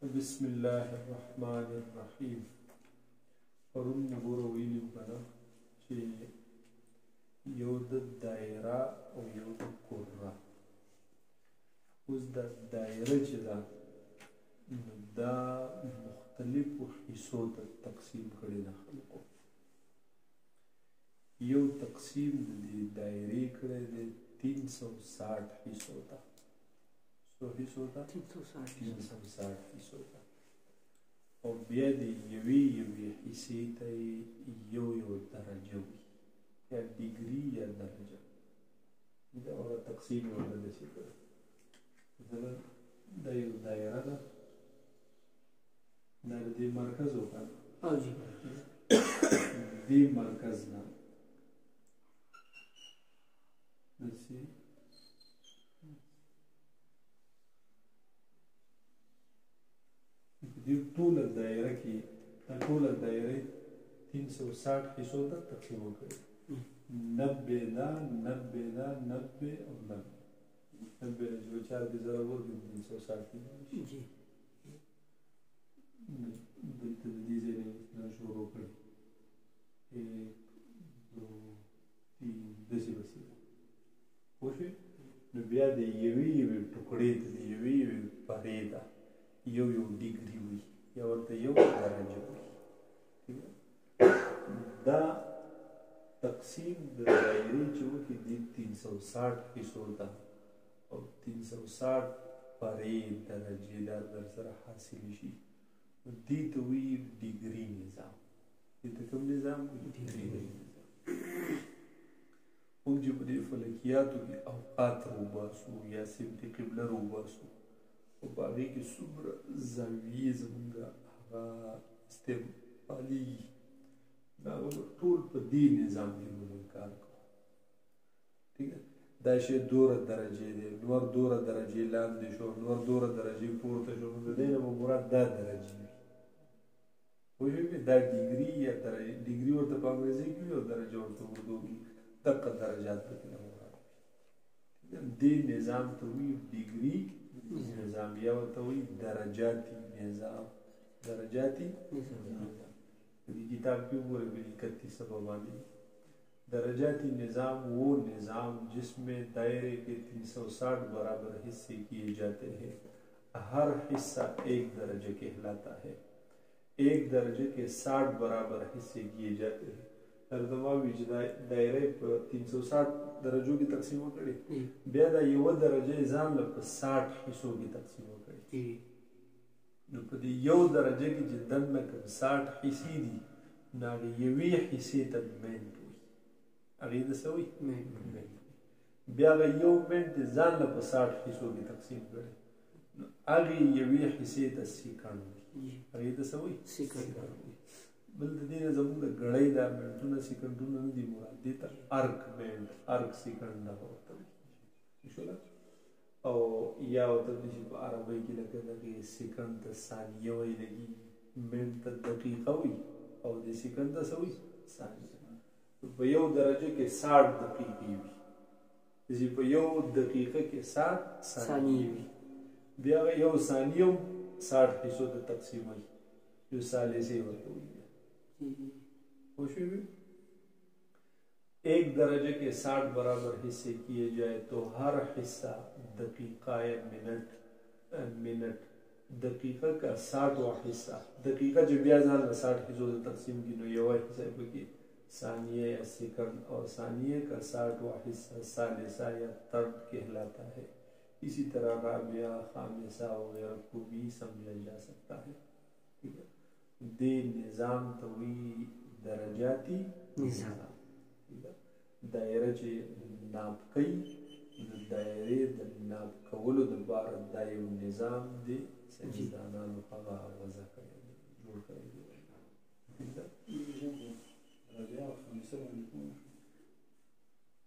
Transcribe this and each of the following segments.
بسم الله الرحمن الرحیم. پرون وګوره ویلي کنه چې یو د دایره او یو د کره. اوس د دایره چې ده دا مختلفو حصو ته تقسیم کړي ده خلکو. یو تقسیم د دې دایرې کړی دی 360 حصو ته. څو حصو ته؟ 360 حصو ته. او بیا د یوې حصې ته یو درجه وي، یا ډیګري یا درجه. دا هغه تقسیم یې ورته داسې کړی. مثلا دا یو دایره ده، دا د دې مرکز وکړه. دې مرکز نه داسې دې ټوله دایره کې دا ټوله دایره 360 حصو ته تقسیم وکړي. 90 دا 90 دا 90 او 90 جو 4 کې ضرب ورکړي 360 دي. دلته د دې ځای نه شروع کړي 1 2 3 داسې بسې پوه شوې. نو بیا د یوې ټوکړې ته د یوې پرې ته یو ډیګري وي، یا ورته یو درجه وي. دا تقسیم د دایرې چې وکړي دې 360 حصو ته او 360 پرې درجې دا در سره حاصل شي، دې ته وایي ډیګري نظام. دې ته کوم نظام؟ ډیګري نظام. موږ چې په دې فلکیاتو کې اوقات روباسو یا سمت قبله روباسو، او په هغې کې څومره زاویې زمونږ هغه استعمالېږي، دا ټول په دې نظام کې موږ کار کوو. ټیک ده؟ دا شی دوره درجې دی، نور دوره درجې لاندې شو، نور دوره درجې پورته شو، نو د دې نه به مراد دا درجې وي. پوه شوې؟ دا ډیګري یا درجې، ډیګري ورته په انګریزي کې وي او درجه ورته اردو کې، دقه درجات پکې نه مراد وي. دې نظام ته وایي ډیګري نظام، یا ورته وایي درجاتي نظام. درجاتي نظام په دې کتاب کې وګورئ په 31 صفحه باندې. درجاتی نظام وہ نظام جس میں دائرے کے 360 برابر حصے کیے جاتے ہیں. ہر حصہ ایک درجہ کہلاتا ہے. ایک درجے کے 60 برابر حصے کیے جاتے ہیں. ترجمه چې دایره په 360 درجو کې تقسیم وکړي، بیا دا یو درجه ځان له په 60 حصو کې تقسیم وکړي. نو په دې یو درجه کې چې دننه کوم 60 حصې دي، نو هغې یوې حصې ته منټ وي. هغې ته څه وایي؟ منټ. بیا هغه یو منټ ځان له په 60 حصو کې تقسیم کړي، نو هغې یوې حصې ته سیکنډ وي. هغې ته څه وایي؟ سیکنډ وي. بل د دې نه زموږ د ګړۍ دا منټونه سیکنډونه نه دي مراد، دې ته ارک منټ، ارک سیکنډ دغه ورته وایي. شوله؟ او یا ورته وایي په عربۍ کې لکه دغې سیکنډ ته ثانیه ویلېږي، منټ ته دقیقه وي، او د سیکنډ ته څه وایي؟ ثانیه. په یو درجه کې 60 دقیقې وي، چې په یو دقیقه کې 60 ثانیې وي. بیا یو ثانیه هم 60 حصو ته تقسیموي، یو ثالثې ورته وایي. پوه شوې؟ ایک درجے کے 60 برابر حصے کیے جائے تو ہر حصہ دقیقہ یا منٹ دقیقہ کا 60واں حصہ. دقیقہ جو بیا ځان له 60 حصوں سے تقسیم کی، نو یو حصہ پکې ثانیہ یا سیکنڈ، اور ثانیہ کا 60واں حصہ ثالثہ یا ترد کہلاتا ہے. اسی طرح رابعہ، خامسہ وغیرہ کو بھی سمجھا جا سکتا ہے. ٹھیک ہے؟ دې نظام ته وایي درجاتي نظام. دایره چې ناپ کوي، د دایرې د ناپ کولو دپاره دا یو نظام دی ساینسدانانو هغه وضع کړی دی، جوړ کړی دی.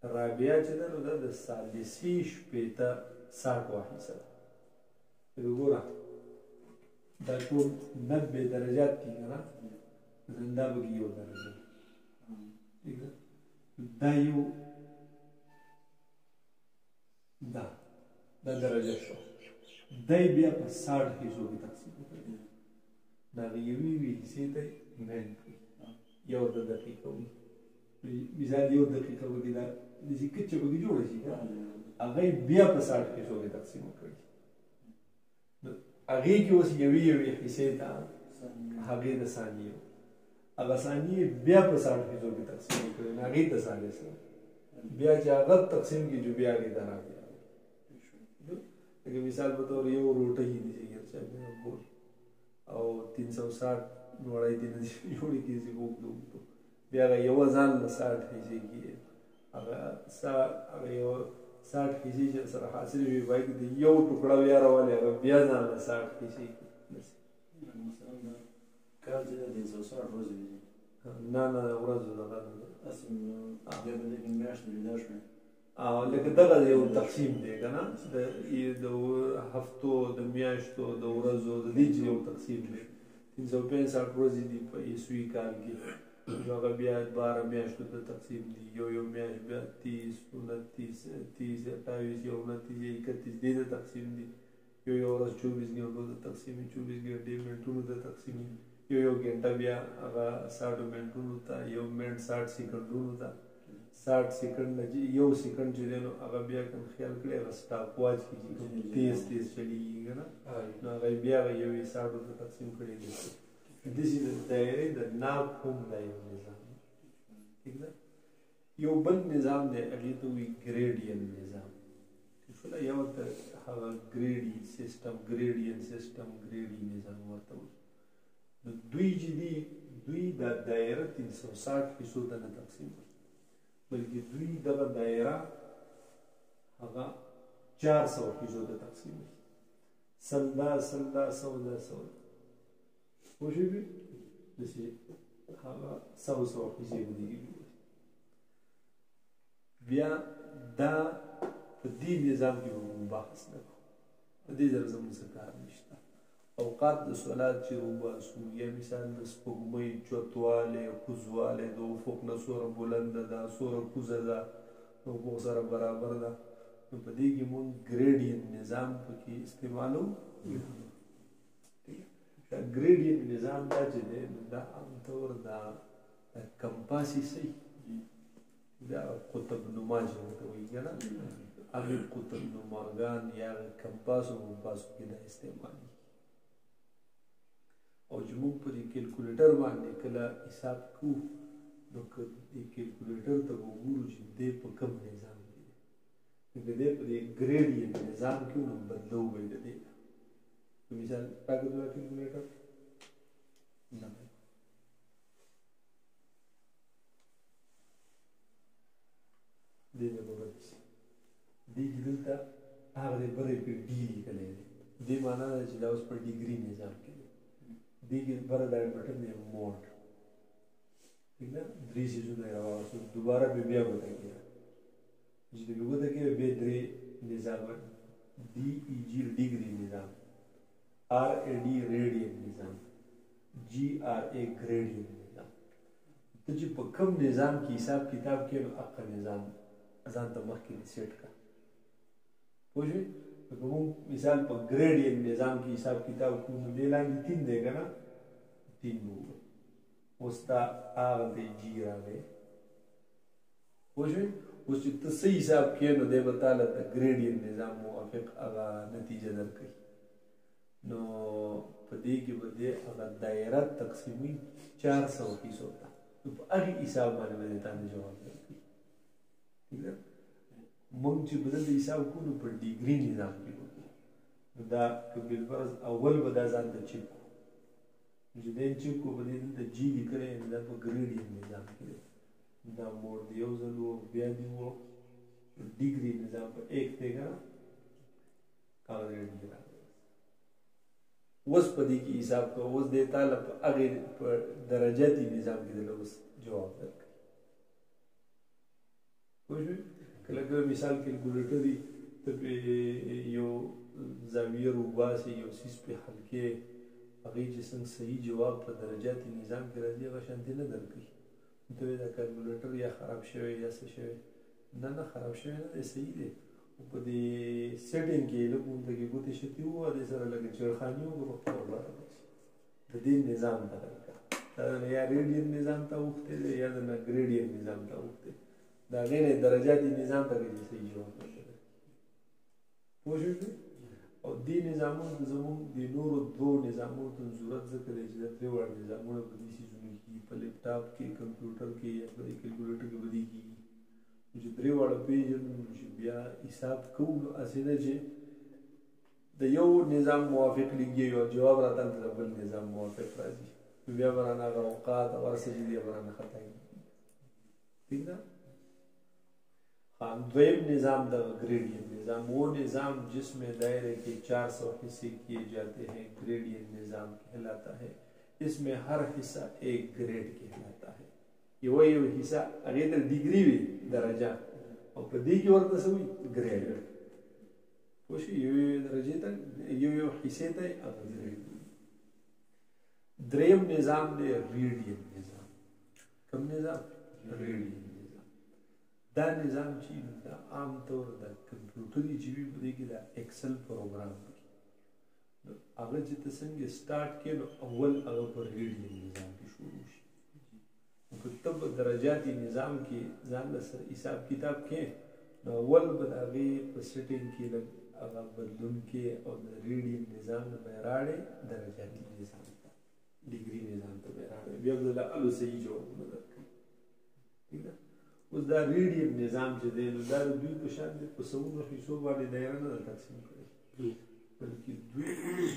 رابعه چې ده نو دا د ثالثي شپېته 60واں حصه ده. وګوره دا ټول 90 درجات دي که نه، دا به یو درجه. دا یو دا درجه شو. دی بیا په 60 حصو کې تقسیم کړي د هغې یوې حصې ته مین کړي یو د دقیقه وي مثال یو دقیقه پکې دا داسې کچه پکې جوړه شي هغه یې بیا په 60 حصو کې تقسیم کړي نو هغې کې اوس یوې حصې ته هغې د ثانیې هغه ثانیې بیا په 60 حصو کې تقسیم کړي نو هغې ته ثانیې سره بیا چې هغه تقسیم کې جو بیا هغې ته راغی لکه مثال په طور یو روټۍ دي چې بول او 360 نوړی دې نه جوړې کېږي اوږدو بیا هغه یوه ځان له 60 حصې کې هغه یو 60 حصې چې سره حاصلې وي باید د یو ټوکړه بیا راولې هغه بیا ځان له 60 حصې کې مثلا کال چې د 360 ورځې دي نه ورځو دغه بیا به دې میاشتې جدا شوې لکه دغه یو تقسیم دی که نه د هفتو د میاشتو د ورځو د دې چې یو تقسیم دی 365 ورځې دي په عیسوي کال کې نو هغه بیا 12 میاشتو ته تقسیم دي یو میاشت بیا 30 29 30 28 یو 29 31 دې ته تقسیم دي یو ورځ 24 ګنټو ته تقسیم 24 ګنټې منټونو ته تقسیم یو ګنټه بیا هغه 60 منټونو ته یو منټ 60 سکندونو ته 60 سکند یو سکند چې دی نو هغه بیا کوم خیال کړی هغه سټاپ واچ کې چې کوم تیز چلیږي که نه نو هغه بیا هغه یوې 60 ته تقسیم کړی دی داسې د دایرې د ناب هم دا یو نظام ٹھیک ده یو بل نظام دی هغې ته وایي ګریډین نظام ٹھیک شوله یو ته هغه ګریډي سیسټم ګریډین سیسټم ګریډي نظام ورته وایي نو دوی چې دي دوی دا دایره 360 حصو ته نه تقسیم کړي بلکې دوی دغه دایره هغه 400 حصو ته تقسیم کړي سلدا سودا پوه شوې داسې هغه 100 حصې به دي بیا دا په دې نظام کې به بحث نه کوو په دې سره زموږ څه کار نشته اوقات د صلات چې وباسو یا مثال د سپوږمۍ چوتوالی کوزوالی د افق نه څومره بلنده ده څومره کوزه ده د افق سره برابر ده نو په دې کې مونږ ګریډین نظام پکې استعمالوو ګریډین نظام دا چې دی دا عام طور دا کمپاسي صحیح دا قطب نما چې ورته وایي که نه هغې قطب نماګان یا کمپاسو ممپاسو کې دا استعمالي او چې موږ په دې کیلکولیټر باندې کله حساب کوو نو که دې کیلکولیټر ته به وګورو چې دی په کوم نظام کې دی که دی په دې ګریډین نظام کې نو بدلو به یې د دې مثال راکړه دوه کیلکولیټر نه دې به بدل شي دې کې دلته هغه دی برې په ډي لیکلی دی دې معنا ده چې دا اوس په ډیګري نظام کې دی دې کې بره دا بټن دی موډ ٹھیک ده 3 سیزونه یې راواخلو دوباره بیا وتکړه چې دې وتکړه بیا 3 نظام D E G degree निज़ाम R A D radian निज़ाम G R A gradian निज़ाम तो जो पक्कम निज़ाम की हिसाब किताब के अक्का निज़ाम अजान तमख के सेट का पूछे तो वो मिसाल पर ग्रेडियन निज़ाम की हिसाब किताब को लेला की 3 देगा ना 3 होगा उसका आर दे जी आवे पूछे उस सही हिसाब किए न दे बता लेता ग्रेडियन निज़ाम मुआफिक अगा नतीजा दर कही नो पदे के बदे अगर दायरा तकसीमी 400 फीस होता तो अगी हिसाब माने में देता है जवाब दर कही ठीक है मंग ची बदल हिसाब को न पर डिग्री निज़ाम की होती दा कबिल फर्ज अव्वल बदा जानता चिप को जिदेन चिप को बदे दा जी लिखले दा पर ग्रेडियन निज़ाम की دا موړ دی یو ځل و بیا دی و ډیګري نظام په 1 دیګه هغه ډیګري راغلی اوس په دې کې حساب کوه اوس دې تاله په هغې په درجاتي نظام کې دله اوس جواب درکړي پوه شوې کله کله مثال کیلکولیټر وي ته پرې یو زاویه روباسې یو څیز پرې حل کې هغې چې څنګه صحیح جواب په درجاتي نظام کې راځي هغه شانتې نه درکوي ته دا کیلکولیټر یا خراب شوی یا څه شوی نه خراب شوی نه دی صحیح دی په دې سیټینګ کې لږ مونږ کې ګوتې شتي وو دې سره لږ چړخاني وو په خبره د دې نظام ته دا یا ریډین نظام ته وخته دی یا د ګریډین نظام ته وخته دا غیر درجاتي نظام ته کې صحیح جواب ورکړي پوه شئ او دې نظامونو د زموږ د نورو دوه نظامونو ته ضرورت ذکر دی چې د درې وړ نظامونو په دې سیزونو کې په لیپټاپ کې کمپیوټر کې یا په کیلکولیټر کې بدی کېږي چې درې واړه پیژنو چې بیا حساب کوو نو هسې نه چې د یو نظام موافق لیږي او جواب راته د بل نظام موافق راځي نو بیا به رانه هغه اوقات او هر څه چې دی به رانه خطا کېږي ٹھیک ده دویم نظام د گریڈین نظام وہ نظام جس میں دائرے کے 400 حصے کیے جاتے ہیں گریڈین نظام کہلاتا ہے اس میں ہر حصہ ایک گریڈ کہلاتا ہے یو حصہ اگر ڈگری وی درجہ اور پدی کی ورته سوی گریڈ خوشی یو درجه ته یو حصے ته هغه گریډ دریم نظام دی ریډین نظام کوم نظام ریډین دا نظام چې دا عام طور د کمپیوټري چې وي په دې کې دا ایکسل پروګرام دی هغه چې ته څنګه سٹارټ کړې نو اول هغه په ریډین نظام کې شروع شي په طب درجاتي نظام کې ځان سره حساب کتاب کې نو اول به د هغې په سیټینګ کې هغه بدلون کې او د ریډین نظام نه به راړې درجاتي نظام ته ډیګري نظام ته به راړې بیا به د الو صحیح جوابونه درکړي ٹھیک ده اوس دا ریډین نظام چې دی نو دا د دوی په شان دی په سوونو حصو باندې دایره نه ده تقسیم کړې بلکې دوی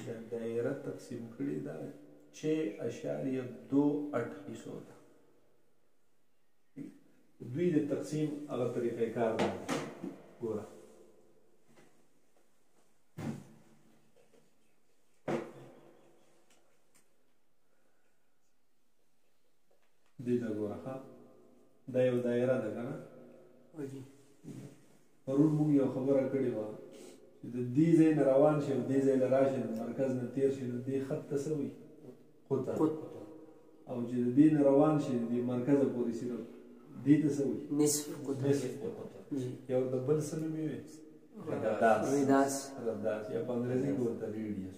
دا دایره تقسیم کړې ده 6.28 حصو ته دوی د تقسیم هغه طریقې کار دی ګوره دې ته ګوره ښه دا یو دایره ده که نه پرون موږ یو خبره کړې وه چې د دې ځای نه روان شي او دې ځای نه راشي د مرکز نه تېر شي نو دې خط ته څه وایي قطر او چې د دې نه روان شي د دې مرکزه پورې شي نو دې ته څه وایي نصف قطر یو د بل څه نوم یې رداس یا په انګریزي کې ورته ریډیس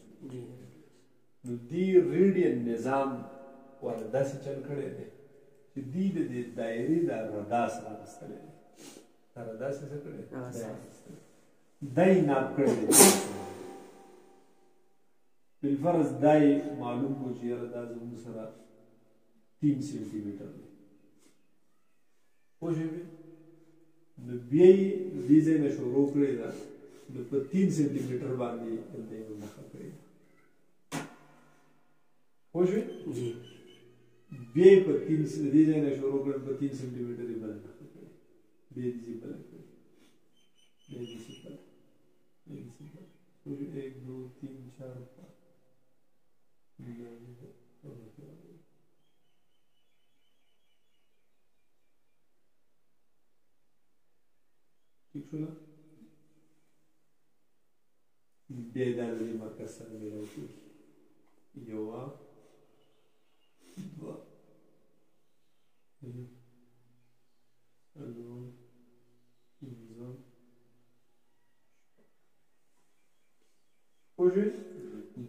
نو دې ریډین نظام ورته داسې چل کړی دی چې دوی د دې دایرې دا رداس راوستلی دی دا رداس یې څه کړی دا یې ناپ کړی دی بالفرض دا یې معلوم کړو چې یاره دا زموږ سره 3 سانتي میټر دی پوه شوې نو بیا یې دې ځای نه شروع کړې ده نو په 3 سانتي میټر باندې دلته یې نښه کړې ده پوه شوې بیا یې په 3 دې ځای نه شروع کړل په 3 سانتي میټر یې بله نښه کړې بیا یې داسې بله کړې بیا یې داسې بله بیا یې داسې بله پوه شوې 1 2 3 4 5 ٹھیک شو نا بیا یې دا د دې مرکز سره میلاو کړي یو دوه څلور پنځه پوه شوې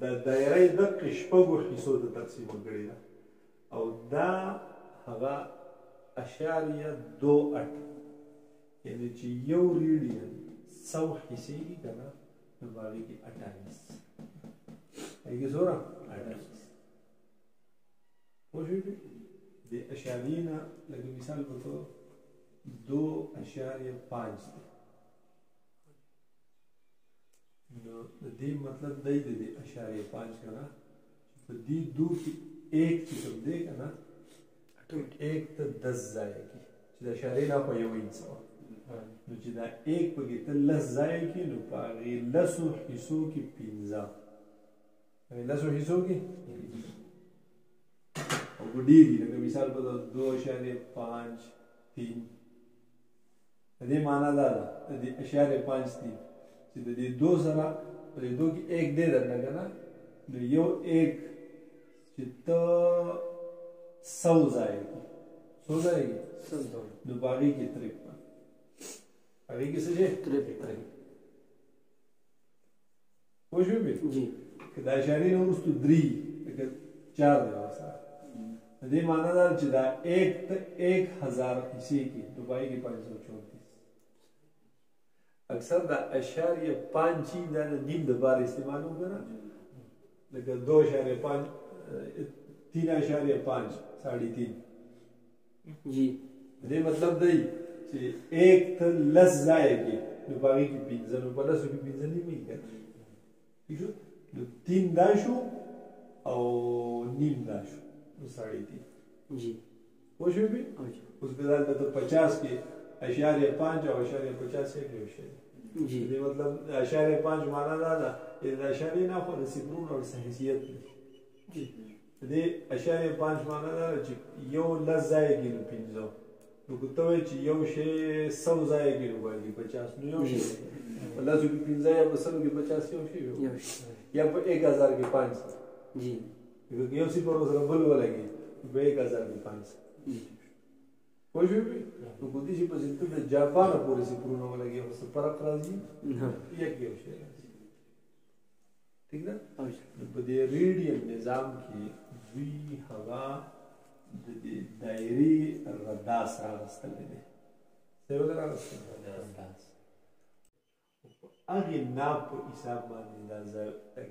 دا دایره یې دقې شپږو حصو ته تقسیم کړې ده او دا هغه 0.28 یعنی چې یو ریډین 100 حصې دي که نه نو په هغې کې 28 هغې کې څومره 28 پوه شوې د اشاریې نه لکه مثال په طور 2.5 دی نو د دې مطلب دی د دې 0.5 که نه چې په دې 2 کې 1 چې کوم دی که نه 1 ته 10 ځایه کې چې د اشارې نه خو یو انچ نو چې دا 1 پکې ته 10 ځایه کې نو په هغې 10 حصو کې 15 هغې 10 حصو کې او په ډېرې لکه مثال په 2.53 د دې معنا دا ده د دې 0.53 چې د دې 2 سره په دې 2 کې 1 دی درنه که نه نو یو 1 چې ته 100 ځایه کې 100 ځایه کې نو په هغې کې 53 هغې کې څه شی پوه شوې بې جی که د اشارې نه وروستو 3 لکه 4 دی ورسره د دې معنا دا چې دا 1000 حصې کې نو په هغې کې 534 اکثر دا اشاریه 5 چې دا د نیم دپاره استعمالوو که نه لکه 2.5 3.5 3.5 جی دې مطلب دی چې 1 ته لس ځایه کې نو په هغې کې 15 نو په لسو کې 15 نیمه یې که نه ٹھیک شو نو 3 دا شو او نیم دا شو نو 3.5 جی پوه شوې بې اوس که دلته ته 50 کې اشاریه 5 او اشاریه 50 یې یو شی جی دې مطلب اشاریه 5 معنا دا ده چې د اشاریې نه خو د صفرونو او حیثیت دی جی دې اشاریه 5 معنا دا ده چې یو لس ځایه کې نو 15 نو که ته وایې چې یو شی 100 ځایه کې نو باندې 50 نو یو شی په لسو کې 15 یا په 100 کې 50 یو شی یا په 1000 کې 500 جی که یو صفر ورسره بل ولګي په 1000 کې 500 پوه شوې بې نو کولی شي پسې ته د جاپانه پورې صفرونه ولګي خو څه فرق راځي یو شی راځي ٹھیک ده نو په دې ریډیم نظام کې دوی هغه د دې دایرې رداس راوستلی دی څه یې راوستلی رداس هغې ناب په حساب باندې دا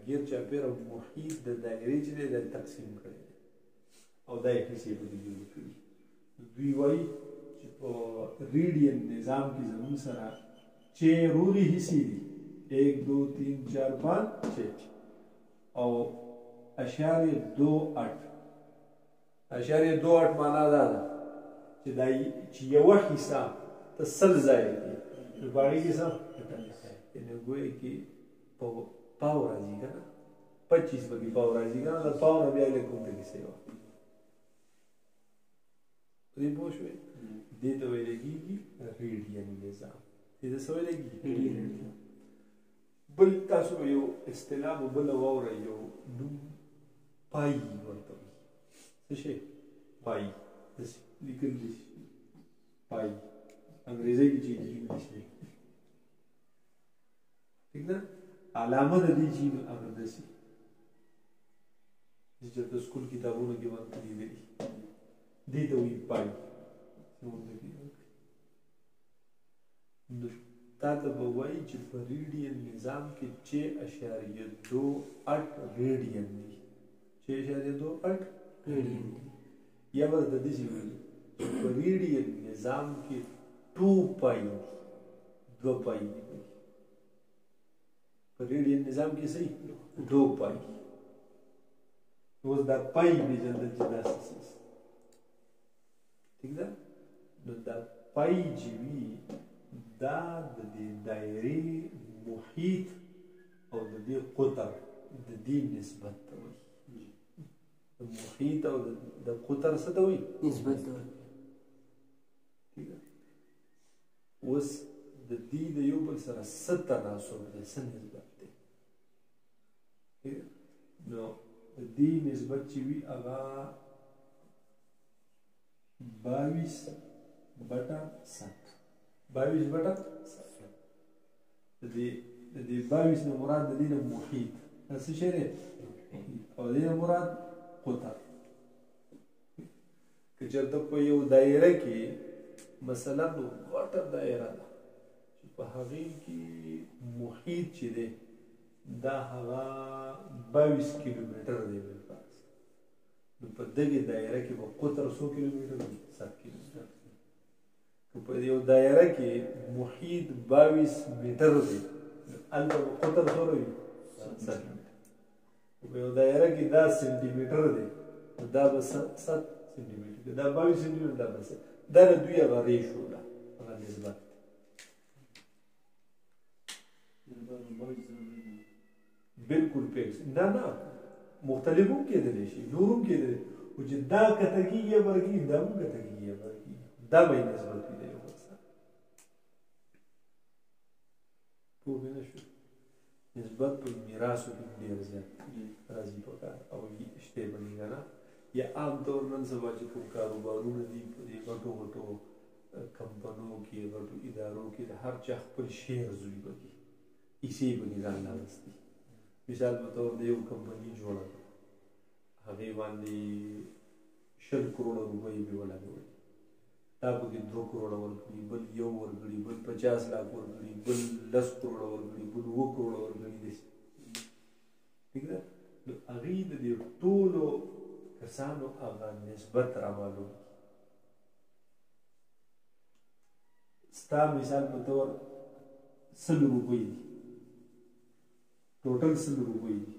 ګیر چاپېره محیط د دایرې چې دی دا تقسیم کړی دی او دا یې حصې پکې جوړې کړي دوی وایي چې په ریډیم نظام کې زموږ سره چې رولي حصې دي 1 2 3 4 5 6 او اشاریه 2.8 اشاریه 2.8 معنا دا ده چې دا چې یوه حصه ته 100 ځایه دي نو په هغې کې څه یعنې ګویا کې پاو راځي که نه 25 پکې پاو راځي که نه د پاو نه بیا لږ کوم پکې سیوه دې پوه شوې دې ته ویلی کېږي ریډیم نظام دې ته څه ویلی کېږي بل تاسو یو اصطلاح به بله واورئ یو نوم پای ورته وایي څه شی پای داسې لیکلی شي پای انګریزۍ کې چې انګلیش دی ٹھیک ده علامه د دې چې هغه داسې چې چېرته سکول کتابونو کې ورته لیدلي دې ته وایي پای تا ته به وایي چې په ریډیم نظام کې 6.28 ریډیم دي 6.28 ریډیم دي یا به درته داسې وایي چې په ریډیم نظام کې 2 پای دي 2 پای دي په ریډیم نظام کې څه 2 پای اوس دا پای پېژندل چې دا څه ٹھیک ده نو دا پای چې وي دا د دې دایرې محیط او د دې قطر د دې نسبت ته وایي د محیط او د قطر څه ته وایي نسبت ته وایي ٹھیک ده اوس د دې د یو بل سره څه تناسب دی څه نسبت دی نو د دې نسبت چې وي هغه 22/7 22/7 د دې 22 نه مراد د دې نه محیط څه شی دی او د دې نه مراد قطر که چېرته په یو دایره کې مثلا غټه دایره ده چې په هغې کې محیط چې دی دا هغه 22 کیلومتر دی بالفرض نو په دغې دایره کې به قطر څو کیلومتر 7 کیلومتر که په یو دایره کې محیط 22 متر دی هلته به قطر څومره وي 7 متر په یو دایره کې دا سنټي متر دی نو دا به 7 سنټي متر دا 22 سنټي متر دا به دا د دوی هغه ریشو ده هغه نسبت بالکل فکس نه مختلف هم کېدلی شي نور هم کېدلی خو چې دا کته کېږي یا بره کېږي دا هم کته کېږي یا بره کېږي دا به یې نسبت وي د یو بل سره پوه مې نه شو نسبت په میراثو کې ډېر زیات راځي په کار او شته بني که نه یا عام طور نن سبا چې کوم کاروبارونه دي په دې غټو غټو کمپنو کې غټو ادارو کې د هر چا خپل شیرز وي پکې حصې پکې ځان راوستي مثال په تور د یو کمپنۍ جوړه کړه، هغې باندې 100 کروڑه روپۍ به ولګولې، دا پکې 2 کروڑه ورکړي، بل 1 ورکړي، بل 50 लाख ورکړي، بل 10 کروڑه ورکړي، بل 2 کروڑه ورکړي، داسې ٹھیک ده. نو هغې د دې ټولو کسانو هغه نسبت را معلوم. ستا مثال په طور 100 روپۍ دي، ټوټل 100 روپۍ دي،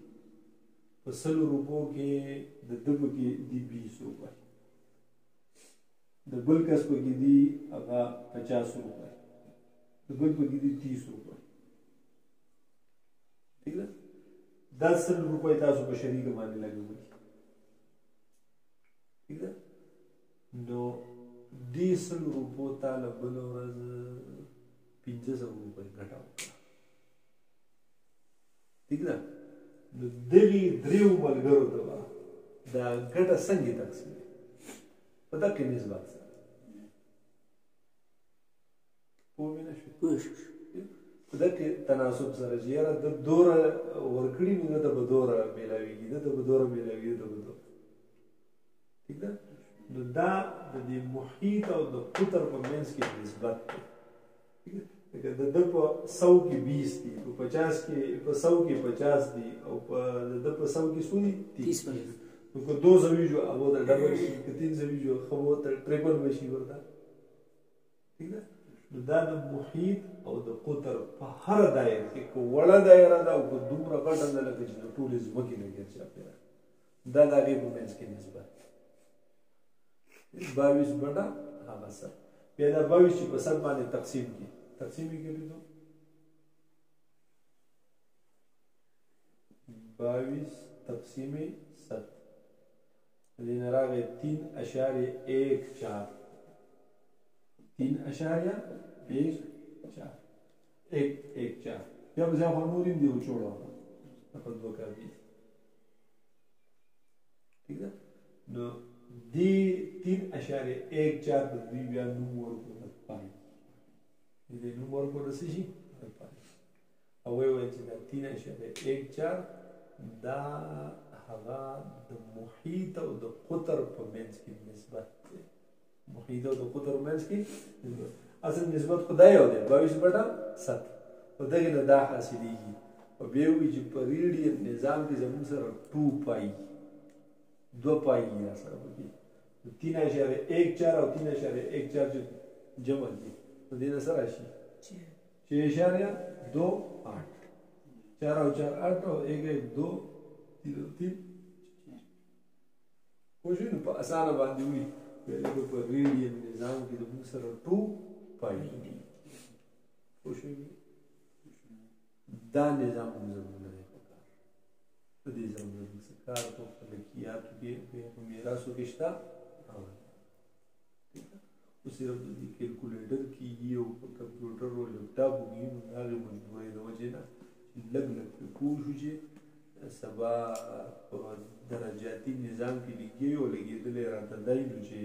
په 100 روپو کې د ده پکې دي 20 روپۍ، د بل کس پکې دي هغه 50 روپۍ، د بل پکې دي 30 روپۍ. ٹھیک ده. دا 100 روپۍ تاسو په شریکه باندې لګولي. ٹھیک ده. نو دې 100 روپو تا له بله ورځ 500 روپۍ ګټه وکړه. ٹھیک ده. نو دغې دریو ملګرو ته به دا ګټه څنګه تقسیم په دغه نسبت سره پوه مې نه شوې؟ پوه شو. په دغه تناسب سره چې یاره ده دوره ورکړي نو ده ته به دوره میلاوېږي، ده ته به دوره میلاوېږي، ده ته به دوره. ٹھیک ده. نو دا د دې محیط او د قطر په منځ کې نسبت دی. ٹھیک ده. لکه د ده په 100 کې 20 دي، په 50 کې په 100 کې 50 دي، او په د ده په 100 کې څو دي؟ 30. نو که 200 ویجو هغه ته ډبل شي، که 300 ویجو هغه ته ټریپل وشي ورته. ٹھیک ده. نو دا د محیط او د قطر په هر دایره کې، که وړه دایره ده او که دومره غټه ده لکه چې د ټولې ځمکې نه ګرد چاپېره، دا د هغې په منځ کې نسبت دی. 22 بټه هغه 100. بیا دا 22 چې په 100 باندې تقسیم کړي، تقسیم یې کړي دو 22 تقسیم 100 دې نه راغی 3.14 3.14 بیا به ځای خو نور هم دي وچوړه په دوه کار دي. ٹھیک ده. نو دې 3.14 په دوی بیا نوم ورکړو د پای، دې نوم ورکړو د څه شي؟ د پای. او ویې ویل چې دا 3.14 دا هغه د محیط او د قطر په منځ کې نسبت دی. محیط او د قطر په منځ کې اصل نسبت خو دا یو دی، 22/7. په دغې نه دا حاصلېږي. او بیا یې وایي چې په ریډین نظام کې زموږ سره 2 پایي، 2 پایي را سره پکې 3.14 او 3.14 چې جمع دي نو دې نه څه راشي؟ 6.28. 4 او 4 8 او 1 1 2 3 پوه شوې. نو په اسانه باندې وي لکه په ریډین نظام کې زموږ سره 2 پایي دي. پوه شوې. دا نظام زموږ نه دی پکار. په دې زموږ څه کار په فلکیاتو کې په میراثو کې شته. اوس صرف د دې کیلکولیټر کېږي او په کمپیوټر او لیپټاپ وکړي نو د هغې مجبورۍ د وجې نه لږ لږ پرې پوه شو چې سبا په درجاتي نظام کې لیکي او لګېدلی راته دی نو چې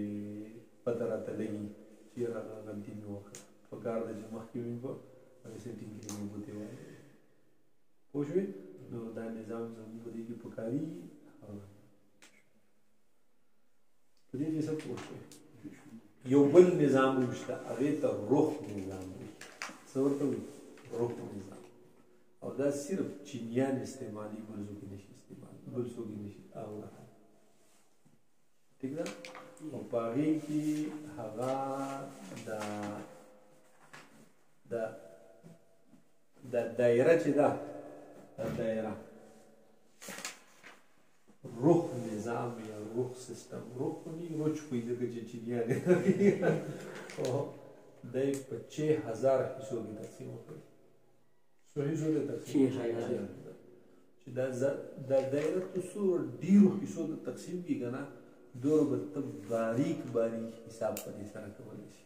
پته راته لګي چې یاره هغه غلطي مې وکړه. پکار ده چې مخکې مې په هغې سیټینګ کې مې ګوتې ووهلې. پوه شوې. نو دا نظام زموږ په دې کې پکارېږي. په دې کې څه پوه شوې. یو بل نظام هم شته هغې ته روح نظام وایي. څه ورته وایي؟ روح نظام. او دا صرف چینیان استعمالي، بل څوک یې نشي استعمالي، بل څوک یې نشي اورلی. ٹھیک ده. او په هغې کې هغه دا دایره چې ده، دا دایره روح نظام یا روح سیستم، روح خو نه روچ کوي ځکه چې چینیان دی په 6000 حصو کې تقسیم وکړي. څو حصو کې تقسیم؟ 6000. چې دا دایره ته څو ډېرو حصو ته تقسیم کړي که نه دومره به ته باریک باریک حساب په دې سره کولی شي.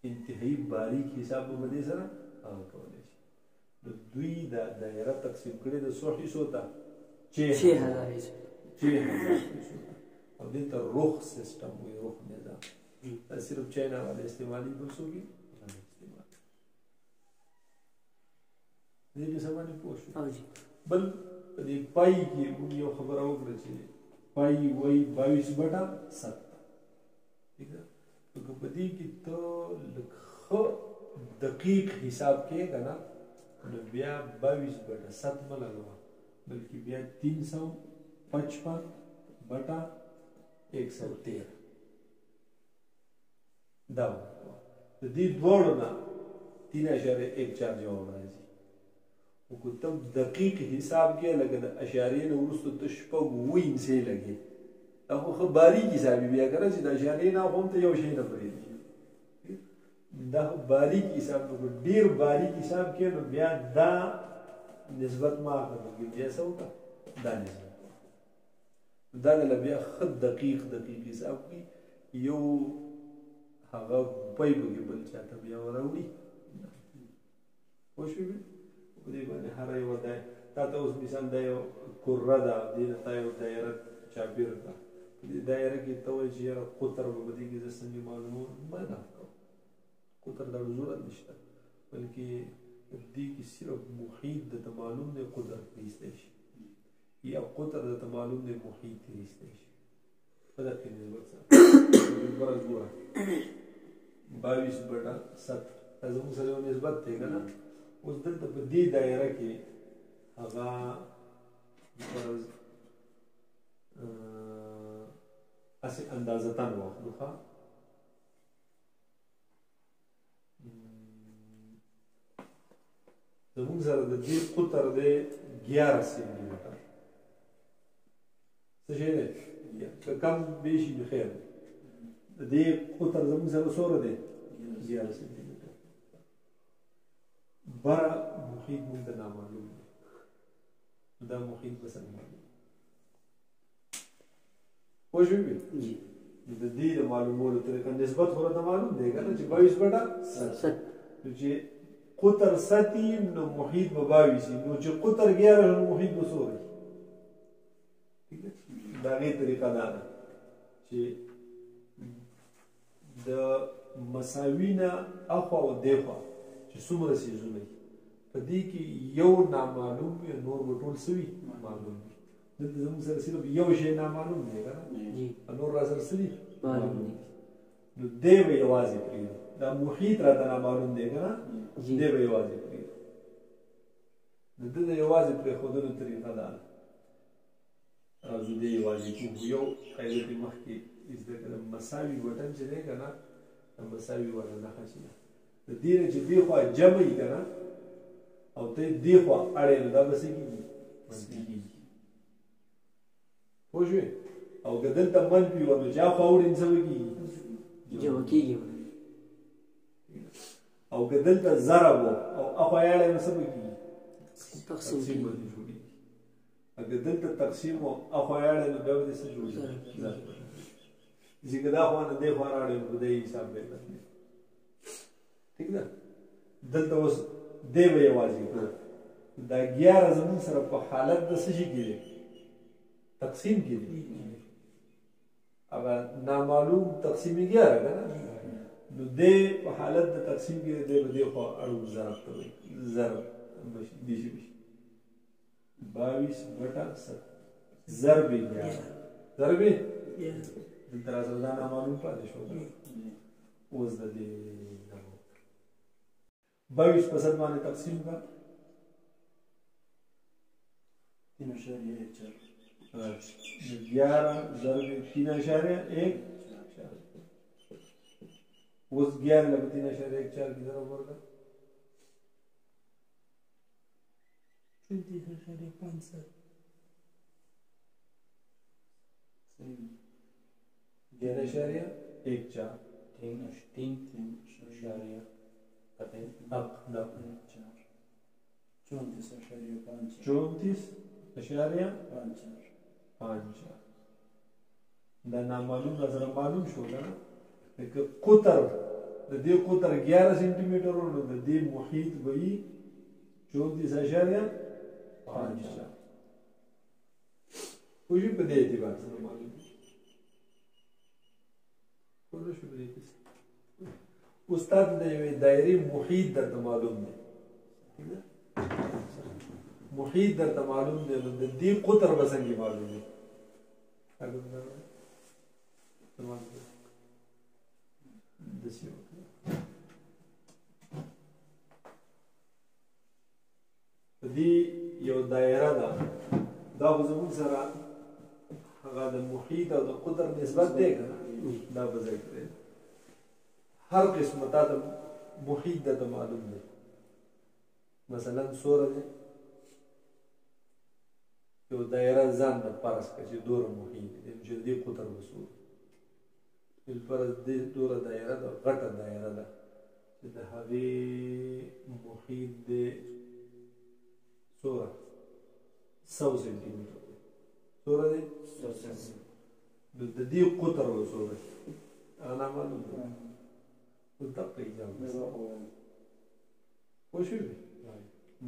انتهایي باریک حساب به په دې سره کولی شي. نو دوی دا دایره تقسیم کړې د څو حصو ته؟ 6000 حصو ته. او دې ته روح سیسټم وایي، روح نظام. دا صرف چاینا والے استعمالي، بل څوک یې نه استعمالي. دې کې څه باندې پوه شو؟ بل په دې پای کې موږ یو خبره وکړه چې پای وایي 22/7 ٹھیک ده نو په دې کې ته لږ ښه دقیق حساب کې که نه نو بیا 22/7 مه لګوه بلکې بیا 355/113 دا وکړه د دې دواړو نه 3.14 جواب راځي او که ته دقیق حساب کې لکه د اشاریې نه وروسته ته شپږ اووه انسې لګې دا خو ښه باریک حساب وي بیا که نه چې د اشاریې نه خو هم ته یو شی نه پرېږدي دا باریک حساب نو ډېر باریک حساب کې نو بیا دا نسبت ما اخله بلکې بیا څه وکړه دا نسبت دا دله بیا ښه دقیق حساب کوي یو هغه روپۍ پکې بل چاته بیا وراوړي پوه شوې په دې باندې هره یوه تا ته اوس مثال دا یو کره ده دې نه تا یو دایره چاپېر کړه په دې دایره کې ته وایې چې یاره قطر به په دې کې زه څنګه معلوموم ما نه کوم قطر دا ضرورت نشته بلکې دې کې صرف محیط درته معلوم دی قطر پرې ایستی شي یا قطر درته معلوم دی محیط پرې ایستی شي په دغه کې نسبت سره بره ګوره 22/7 دا زموږ سره یو نسبت دی که نه اوس دلته په دې دایره کې هغه فرض هسې اندازتن واخلو ښه زموږ سره د دې قطر دی 11 سینټي متر څه شی دی که کم بیشي بخیر د دې قطر زموږ سره څومره دی 11 سینټي متر بره محیط موږ ته نامعلوم دی دا محیط به څنګه معلوم پوه شوې د دې د معلومولو طریقه نسبت خو راته معلوم دی که نه چې 22/7 چې قطر ستی نو محیط به 22 نو چې قطر 11 نو محیط به څو دی د هغې طریقه دا ده چې د مساوي نه اخوا او دېخوا چې څومره څیزونه دي په دې کې یو نامعلوم وي نور به ټول څه وي معلوم وي دلته زموږ سره صرف یو شی نامعلوم دی که نه نور را سره څه دي معلوم دي نو دی به یوازې پرېږدي دا محیط راته نامعلوم دی که نه دی به یوازې پرېږدي د ده د یوازې پرېښودلو طریقه دا ده راځو دی یوازې کوو یو قاعده کې مخکې زده کړه مساوي بټن چې دی که نه د مساوي والا نښه چې ده د دې نه چې دې خوا جمع وي که نه او ته دې خوا اړې نو دا به څه کېږي منفي کېږي پوه شوې او که دلته منفي وه نو چې هاخوا وړې نو څه به کېږي جمع کېږي او که دلته ضرب و او هاخوا یې اړې نو څه به کېږي تقسیم باندې جوړېږي اگر دلته تقسیم و هاخوا یې اړې نو بیا به دې څه جوړېږي ضرب چې که دا خوا نه دې خوا راړې نو په دې حساب به یې بدلېږي ٹھیک ده دلته اوس دی به یوازې کړو دا 11 زموږ سره په حالت د څه شي کې دی تقسیم کې دی هغه نامعلوم تقسیم 11 که نه نو دی په حالت د تقسیم کې دی به دې خوا اړو ضرب ته وایي ضرب دې شي 22/7 ضرب 11 ضرب دلته راځه دا نامعلوم پاتې شو اوس د دې 22% باندې تقسیم کا 3.14 11 ضرب 3.1 اوس 11 له 3.14 کی ضرب ورکړه 20.5 دا نامعلوم را سره معلوم شو که نه که قطر د دې قطر 11 سینټي میټر نو د دې محیط به وي 34.5 خو په دې اعتبار سره معلوم پوه شو په دې کې استاد د یوې دایرې محیط درته معلوم دی محیط درته معلوم دی نو د دې قطر به څنګه معلوم دی داسې وکړه په دې یو دایره ده دا خو زموږ سره هغه د محیط او د قطر نسبت دی که نه دا به ځای کې دی هر قسمه تا د محیط درته معلوم دی مثلا څومره دی یو دایره ځان ته فرض کړه چې دوره محیط دی چې د دې قطر به څومره بالفرض دې دوره دایره ده غټه دایره ده چې د هغې محیط دی څومره 100 سانتي متر دی څومره دی نو د دې قطر به څومره هغه نامعلوم دی نو دقه اجابه پوه شوې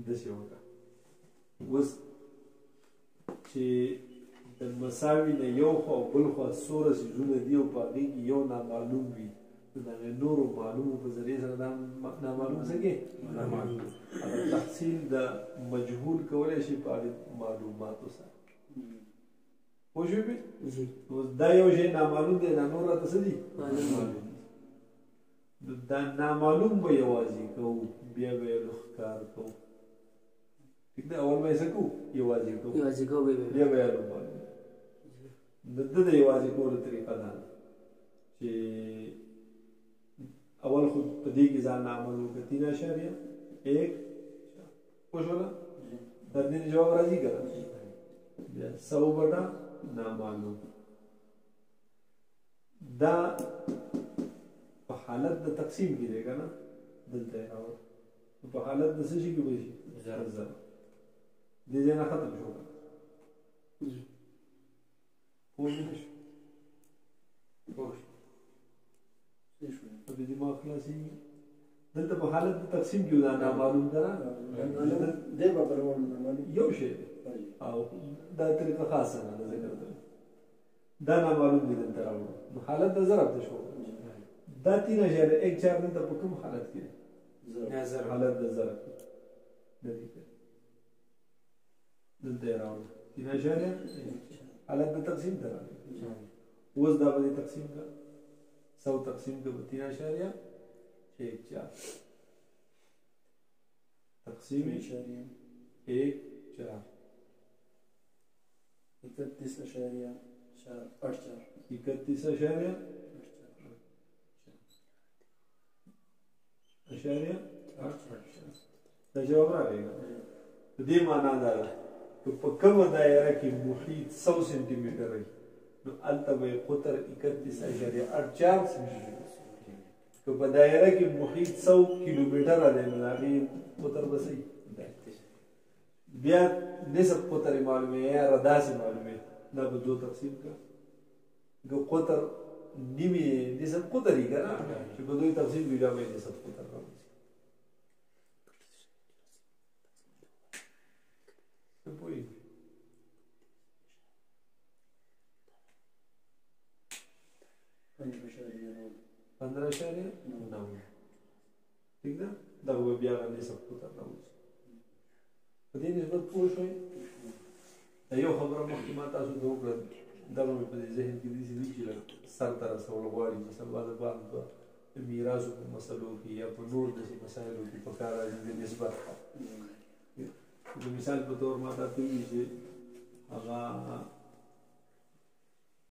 داسې وکړه اوس چې د مساوي نه یو خوا او بل خوا څومره څیزونه دي او په هغې کې یو نامعلوم وي نو د هغې نورو معلومو په ذریعې سره دا نامعلوم څه کې نامعلوم هغه تحصیل د مجهول کولی شي په هغې معلوماتو سره پوه شوې نو دا یو شی نامعلوم دی دا نور راته څه دي معلوم دي نو دا نامعلوم به یوازې کوو بیا به یې ښکار کوو ٹھیک ده اول به یې څه کوو یوازې کوو بیا به یې معلوم د ده د یوازې کولو طریقه دا ده چې اول خو په دې کې ځان عمل وکړه 3.1 پوه شوله د دې جواب راځي که نه بیا 100 بټه نامعلوم دا په حالت د تقسیم کې دی که نه دلته یې راوړه په حالت د څه شي کې به شي ضرب دې ځای نه ختم شو که پوه نه شو په دې دماغ خلاصېږي دلته په حالت د تقسیم کې دا نامعلوم که نه یو شی دی او دا طریقه خاصه نه ده ذکر ده دا نامعلوم دی دلته راوړو نو حالت د ضرب ته شو دا 3.1 چار دلته په کوم حالت کې دی حالت د ضرب نه دی دلته یې راوړو 3.1 حالت د تقسیم ته راغلی اوس دا به دې تقسیم کړه 100 تقسیم کړه په 3.14 تقسیم 1 4 دا جواب راغی د دې معنا دا ده که په کومه دایره کې محیط 100 سانتي متر وي نو هلته به یې قطر 31.84 که په دایره کې محیط 100 کیلومتره دی نو د هغې قطر به څه بیا نصف قطر معلومه یا داسې معلومه دا به 2 تقسیم کړه که قطر نیمې نصف قطر یې که نه چې په 2 تقسیم کړي بیا به یې نصف قطر راوځي څه پوهېږي 15.9 ٹھیک ده دغه به بیا به نصف قطر راوځي په دې نسبت پوه شوئ دا یو خبره مخکې ما تاسو ته وکړه دغه مې په دې ذهن کې داسې دي چې سر ته رسول غواړي چې سبا د بانک په میراثو په مسلو کې یا په نور داسې مسایلو کې په کار راځي د نسبت د مثال په طور ما ته وایي چې هغه